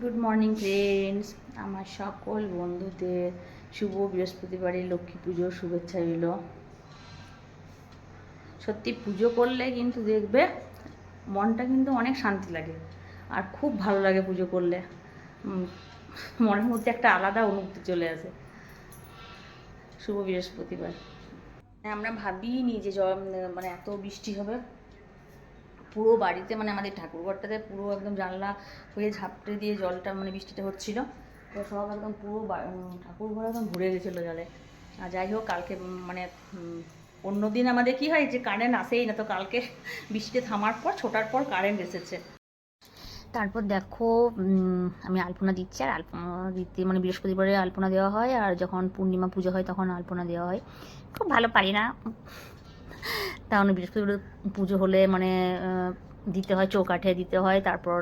Good morning friends, আমার সকল বন্ধুদের শুভ বৃহস্পতিবারের লক্ষ্মী পুজোর শুভেচ্ছা রইল। সত্যি পুজো করলে কিন্তু দেখবে মনটা কিন্তু অনেক শান্তি লাগে আর খুব ভালো লাগে পুজো করলে। মনের মধ্যে একটা আলাদা অনুভূতি চলে আসে। শুভ বৃহস্পতিবার। আমরা ভাবিনি যে মানে এত বৃষ্টি হবে। পুরো বাড়িতে মানে আমাদের ঠাকুরঘরটাতে পুরো একদম জানলা হয়ে ঝাপটে দিয়ে জলটা মানে বৃষ্টিটা হচ্ছিল, তো সব একদম পুরো ঠাকুরঘর একদম ভরে গেছিলো জলে। আর যাই হোক, কালকে মানে অন্য দিন আমাদের কি হয় যে কারেন্ট আসেই না, তো কালকে বৃষ্টিতে থামার পর ছোটার পর কারেন্ট এসেছে। তারপর দেখো আমি আলপনা দিচ্ছি, আর আলপনা দিতে মানে বৃহস্পতিবারে আলপনা দেওয়া হয়, আর যখন পূর্ণিমা পুজো হয় তখন আলপনা দেওয়া হয়। খুব ভালো পারি না, তাহলে বৃহস্পতিবার পুজো হলে মানে দিতে হয়, চৌকাঠে দিতে হয়, তারপর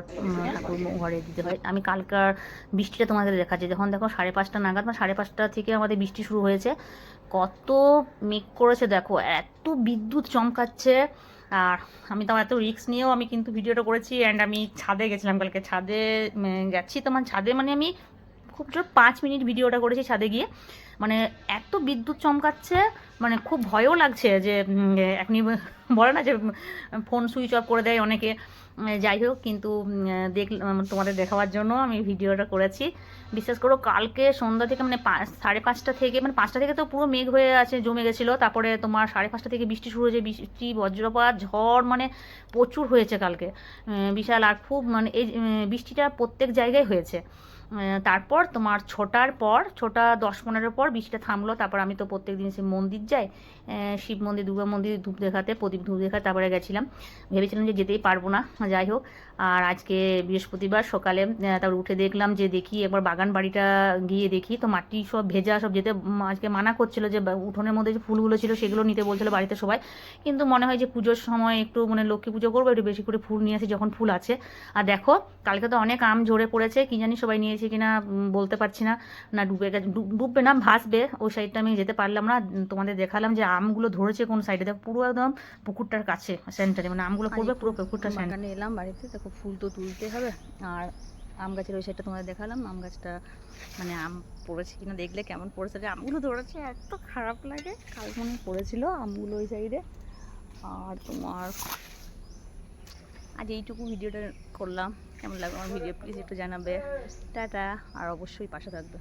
ঠাকুর ঘরে দিতে হয়। আমি কালকার বৃষ্টিটা তোমাদের দেখাচ্ছি। যখন দেখো 5:30 নাগাদ, মানে 5:30 থেকে আমাদের বৃষ্টি শুরু হয়েছে। কত মেঘ করেছে দেখো, এত বিদ্যুৎ চমকাচ্ছে। আর আমি তো এত রিস্ক নিয়েও আমি কিন্তু ভিডিওটা করেছি। অ্যান্ড আমি ছাদে গেছিলাম কালকে, ছাদে গেছি তোমার ছাদে, মানে আমি খুব জোর 5 মিনিট ভিডিওটা করেছি ছাদে গিয়ে। মানে এত বিদ্যুৎ চমকাচ্ছে, মানে খুব ভয়ও লাগছে যে এখনই বলে না যে ফোন সুইচ অফ করে দেয় অনেকে। যাই হোক, কিন্তু দেখলাম তোমাদের দেখাবার জন্য আমি ভিডিওটা করেছি। বিশ্বাস করো, কালকে সন্ধ্যা থেকে মানে 5:30 থেকে, মানে 5টা থেকে তো পুরো মেঘ হয়ে আছে, জমে গেছিলো। তারপরে তোমার 5:30 থেকে বৃষ্টি শুরু হয়েছে, বৃষ্টি বজ্রপাত ঝড় মানে প্রচুর হয়েছে কালকে, বিশাল। আর খুব মানে এই বৃষ্টিটা প্রত্যেক জায়গায় হয়েছে। তারপর তোমার 6টার পর, 6টা 10-15 পর বৃষ্টিটা থামলো। তারপর আমি তো প্রত্যেক দিন সে মন্দির যাই, শিব মন্দির, দুর্গা মন্দির, ধূপ দেখাতে, প্রদীপ ধূপ দেখাতে। তারপরে গেছিলাম, ভেবেছিলাম যে যেতেই পারবো না, যাই হোক। আর আজকে বৃহস্পতিবার সকালে তারপর উঠে দেখলাম যে দেখি একবার বাগান বাড়িটা গিয়ে দেখি, তো মাটি সব ভেজা, সব যেতে আজকে মানা করছিল যে উঠোনের মধ্যে যে ফুলগুলো ছিল সেগুলো নিতে বলছিল বাড়িতে সবাই। কিন্তু মনে হয় যে পুজোর সময় একটু মানে লক্ষ্মী পুজো করবো, একটু বেশি করে ফুল নিয়ে আসি যখন ফুল আছে। আর দেখো, কালকে তো অনেক আম ঝরে পড়েছে, কি জানি সবাই নিয়েছে কিনা বলতে পারছি না। না ডুবে গেছে, ডুববে না, ভাসবে। ওই সাইডটা আমি যেতে পারলাম না। তোমাদের দেখালাম যে আমগুলো ধরেছে কোন সাইডে, দেখো পুরো একদম পুকুরটার কাছে সেন্টারে, মানে আমগুলো পড়বে পুরো পুকুরটার সেন্টারে। এলাম বাড়িতে, দেখো ফুল তো তুলতে হবে। আর আম গাছের ওই সাইডটা তোমাদের দেখালাম, আম গাছটা মানে আম পড়েছে কিনা দেখলে কেমন পড়েছে, যে আমগুলো ধরেছে এত খারাপ লাগে। কাল মনে পড়েছিল আমগুলো ওই সাইডে। আর তোমার আজ এইটুকু ভিডিওটা করলাম। কেমন লাগলো আমার ভিডিও প্লিজ একটু জানাবে। টাটা, আর অবশ্যই পাশে থাকবে।